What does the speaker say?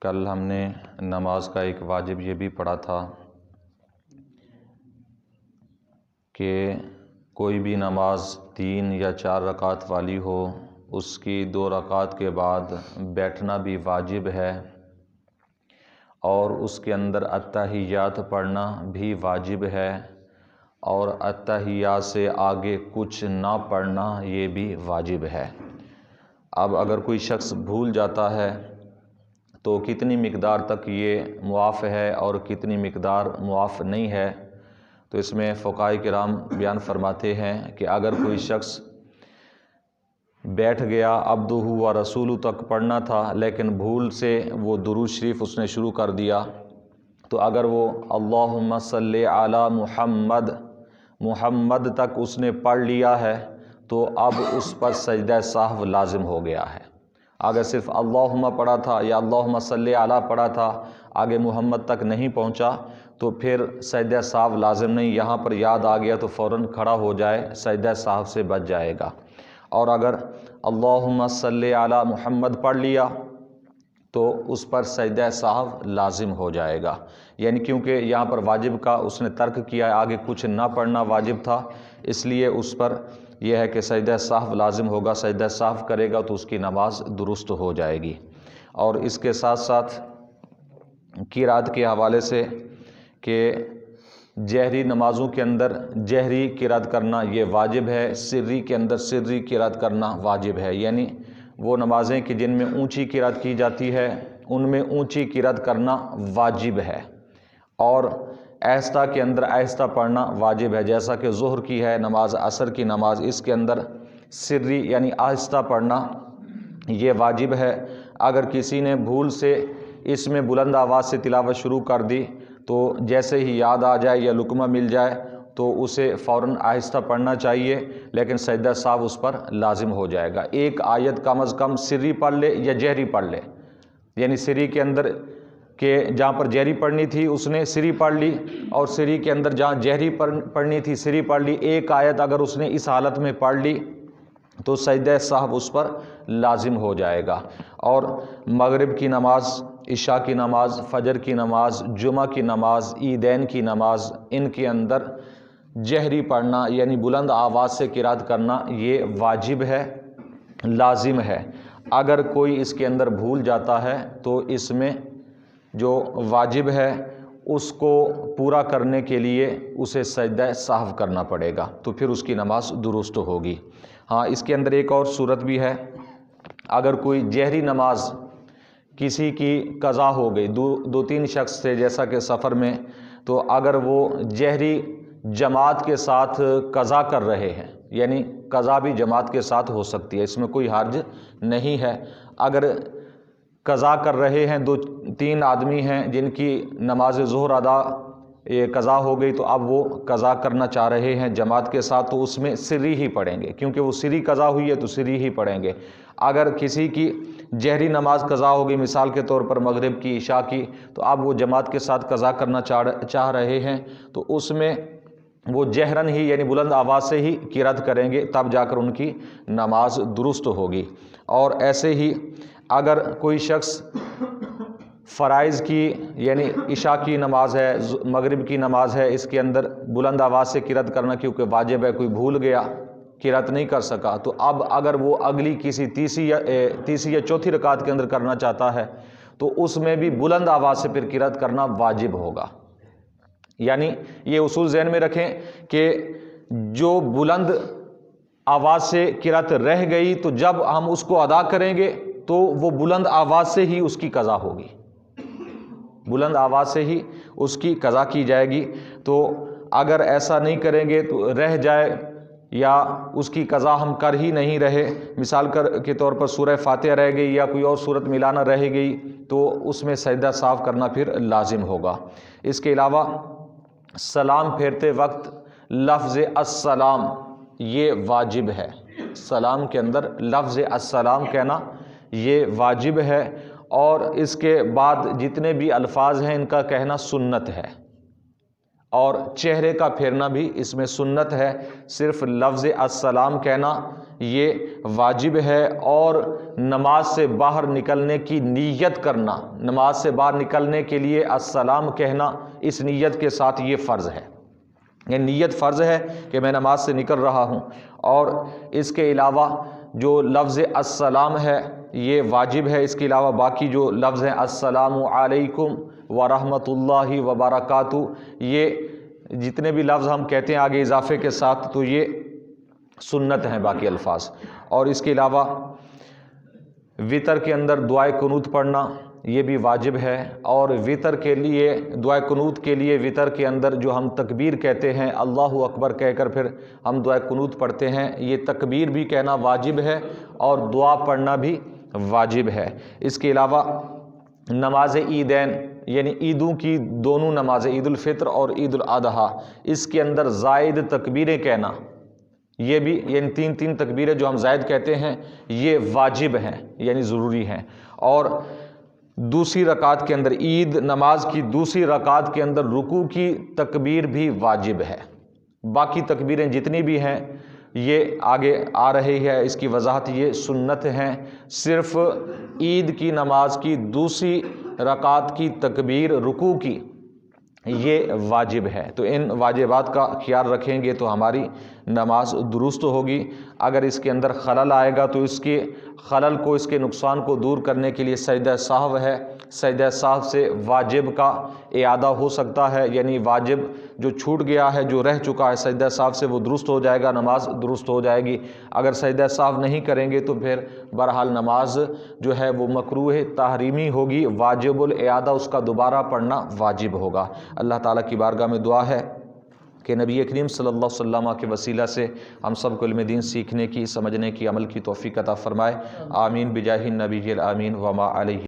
کل ہم نے نماز کا ایک واجب یہ بھی پڑھا تھا کہ کوئی بھی نماز 3 یا 4 رکعت والی ہو، اس کی 2 رکعت کے بعد بیٹھنا بھی واجب ہے، اور اس کے اندر اتحیات پڑھنا بھی واجب ہے، اور اتحیات سے آگے کچھ نہ پڑھنا یہ بھی واجب ہے۔ اب اگر کوئی شخص بھول جاتا ہے تو کتنی مقدار تک یہ معاف ہے اور کتنی مقدار معاف نہیں ہے، تو اس میں فقہاء کرام بیان فرماتے ہیں کہ اگر کوئی شخص بیٹھ گیا عبدہ و رسولہ تک پڑھنا تھا لیکن بھول سے وہ درود شریف اس نے شروع کر دیا، تو اگر وہ اللہم صلی علی محمد محمد تک اس نے پڑھ لیا ہے تو اب اس پر سجدہ سہو لازم ہو گیا ہے۔ اگر صرف اللہم پڑھا تھا یا اللہم صلی علی پڑھا تھا، آگے محمد تک نہیں پہنچا، تو پھر سجدہ سہو لازم نہیں، یہاں پر یاد آ گیا تو فوراً کھڑا ہو جائے، سجدہ سہو سے بچ جائے گا۔ اور اگر اللہم صلی علی محمد پڑھ لیا تو اس پر سجدہ سہو لازم ہو جائے گا، یعنی کیونکہ یہاں پر واجب کا اس نے ترک کیا ہے، آگے کچھ نہ پڑھنا واجب تھا، اس لیے اس پر یہ ہے کہ سجدہ سہو لازم ہوگا، سجدہ سہو کرے گا تو اس کی نماز درست ہو جائے گی۔ اور اس کے ساتھ ساتھ قرات کے حوالے سے کہ جہری نمازوں کے اندر جہری قرات کرنا یہ واجب ہے، سری کے اندر سری قرات کرنا واجب ہے، یعنی وہ نمازیں کہ جن میں اونچی قرات کی جاتی ہے ان میں اونچی قرات کرنا واجب ہے، اور آہستہ کے اندر آہستہ پڑھنا واجب ہے، جیسا کہ ظہر کی ہے نماز، عصر کی نماز، اس کے اندر سری یعنی آہستہ پڑھنا یہ واجب ہے۔ اگر کسی نے بھول سے اس میں بلند آواز سے تلاوت شروع کر دی تو جیسے ہی یاد آ جائے یا لقمہ مل جائے تو اسے فوراً آہستہ پڑھنا چاہیے، لیکن سجدہ سہو اس پر لازم ہو جائے گا۔ ایک آیت کم از کم سری پڑھ لے یا جہری پڑھ لے، یعنی سری کے اندر کہ جہاں پر جہری پڑھنی تھی اس نے سری پڑھ لی، اور سری کے اندر جہاں جہری پڑھنی تھی سری پڑھ لی، ایک آیت اگر اس نے اس حالت میں پڑھ لی تو سجدہ سہو اس پر لازم ہو جائے گا۔ اور مغرب کی نماز، عشاء کی نماز، فجر کی نماز، جمعہ کی نماز، عیدین کی نماز، ان کے اندر جہری پڑھنا یعنی بلند آواز سے قرات کرنا یہ واجب ہے، لازم ہے۔ اگر کوئی اس کے اندر بھول جاتا ہے تو اس میں جو واجب ہے اس کو پورا کرنے کے لیے اسے سجدہ سہو کرنا پڑے گا، تو پھر اس کی نماز درست ہوگی۔ ہاں، اس کے اندر ایک اور صورت بھی ہے، اگر کوئی جہری نماز کسی کی قضا ہو گئی، دو تین شخص تھے جیسا کہ سفر میں، تو اگر وہ جہری جماعت کے ساتھ قضا کر رہے ہیں، یعنی قضا بھی جماعت کے ساتھ ہو سکتی ہے، اس میں کوئی حرج نہیں ہے۔ اگر قضا کر رہے ہیں 2-3 آدمی ہیں جن کی نماز ظہر ادا قضا ہو گئی، تو اب وہ قضا کرنا چاہ رہے ہیں جماعت کے ساتھ، تو اس میں سری ہی پڑھیں گے، کیونکہ وہ سری قضا ہوئی ہے تو سری ہی پڑھیں گے۔ اگر کسی کی جہری نماز قضا ہو گئی، مثال کے طور پر مغرب کی، عشاء کی، تو اب وہ جماعت کے ساتھ قضا کرنا چاہ رہے ہیں، تو اس میں وہ جہراً ہی یعنی بلند آواز سے ہی قرات کریں گے، تب جا کر ان کی نماز درست ہوگی۔ اور ایسے ہی اگر کوئی شخص فرائض کی یعنی عشاء کی نماز ہے، مغرب کی نماز ہے، اس کے اندر بلند آواز سے قرات کرنا کیونکہ واجب ہے، کوئی بھول گیا قرات نہیں کر سکا، تو اب اگر وہ اگلی کسی تیسری یا چوتھی رکعت کے اندر کرنا چاہتا ہے تو اس میں بھی بلند آواز سے پھر قرات کرنا واجب ہوگا۔ یعنی یہ اصول ذہن میں رکھیں کہ جو بلند آواز سے قرات رہ گئی تو جب ہم اس کو ادا کریں گے تو وہ بلند آواز سے ہی اس کی قضا ہوگی، بلند آواز سے ہی اس کی قضا کی جائے گی۔ تو اگر ایسا نہیں کریں گے تو رہ جائے یا اس کی قضا ہم کر ہی نہیں رہے، مثال کے طور پر سورہ فاتحہ رہ گئی یا کوئی اور سورت ملانا رہ گئی، تو اس میں سجدہ سہو کرنا پھر لازم ہوگا۔ اس کے علاوہ سلام پھیرتے وقت لفظ السلام یہ واجب ہے، سلام کے اندر لفظ السلام کہنا یہ واجب ہے، اور اس کے بعد جتنے بھی الفاظ ہیں ان کا کہنا سنت ہے، اور چہرے کا پھیرنا بھی اس میں سنت ہے۔ صرف لفظ السلام کہنا یہ واجب ہے، اور نماز سے باہر نکلنے کی نیت کرنا، نماز سے باہر نکلنے کے لیے السلام کہنا، اس نیت کے ساتھ یہ فرض ہے، یہ نیت فرض ہے کہ میں نماز سے نکل رہا ہوں۔ اور اس کے علاوہ جو لفظ السلام ہے یہ واجب ہے، اس کے علاوہ باقی جو لفظ ہیں السلام علیکم ورحمۃ اللہ وبرکاتہ، یہ جتنے بھی لفظ ہم کہتے ہیں آگے اضافے کے ساتھ تو یہ سنت ہیں باقی الفاظ۔ اور اس کے علاوہ وطر کے اندر دعائے قنوت پڑھنا یہ بھی واجب ہے، اور وطر کے لیے دعائے قنوت کے لیے وطر کے اندر جو ہم تکبیر کہتے ہیں اللہ اکبر کہہ کر پھر ہم دعائے قنوت پڑھتے ہیں، یہ تکبیر بھی کہنا واجب ہے اور دعا پڑھنا بھی واجب ہے۔ اس کے علاوہ نماز عیدین یعنی عیدوں کی دونوں نمازیں، عید الفطر اور عید الاضحیٰ، اس کے اندر زائد تکبیریں کہنا، یہ بھی یعنی تین تین تکبیریں جو ہم زائد کہتے ہیں یہ واجب ہیں یعنی ضروری ہیں۔ اور دوسری رکعت کے اندر، عید نماز کی دوسری رکعت کے اندر رکوع کی تکبیر بھی واجب ہے۔ باقی تکبیریں جتنی بھی ہیں یہ آگے آ رہی ہے، اس کی وضاحت، یہ سنت ہیں۔ صرف عید کی نماز کی دوسری رکعت کی تکبیر رکوع کی یہ واجب ہے، تو ان واجبات کا خیال رکھیں گے تو ہماری نماز درست ہوگی۔ اگر اس کے اندر خلل آئے گا تو اس کے خلل کو، اس کے نقصان کو دور کرنے کے لیے سجدہ سہو ہے، سجدہ سہو سے واجب کا اعادہ ہو سکتا ہے، یعنی واجب جو چھوٹ گیا ہے، جو رہ چکا ہے سجدہ سہو سے وہ درست ہو جائے گا، نماز درست ہو جائے گی۔ اگر سجدہ سہو نہیں کریں گے تو پھر بہرحال نماز جو ہے وہ مکروہ تحریمی ہوگی، واجب الاعادہ اس کا دوبارہ پڑھنا واجب ہوگا۔ اللہ تعالیٰ کی بارگاہ میں دعا ہے کہ نبی کریم صلی اللہ علیہ وسلم کے وسیلہ سے ہم سب کو علم دین سیکھنے کی، سمجھنے کی، عمل کی توفیق عطا فرمائے۔ آمین بجاہ النبی الامین وما علیہ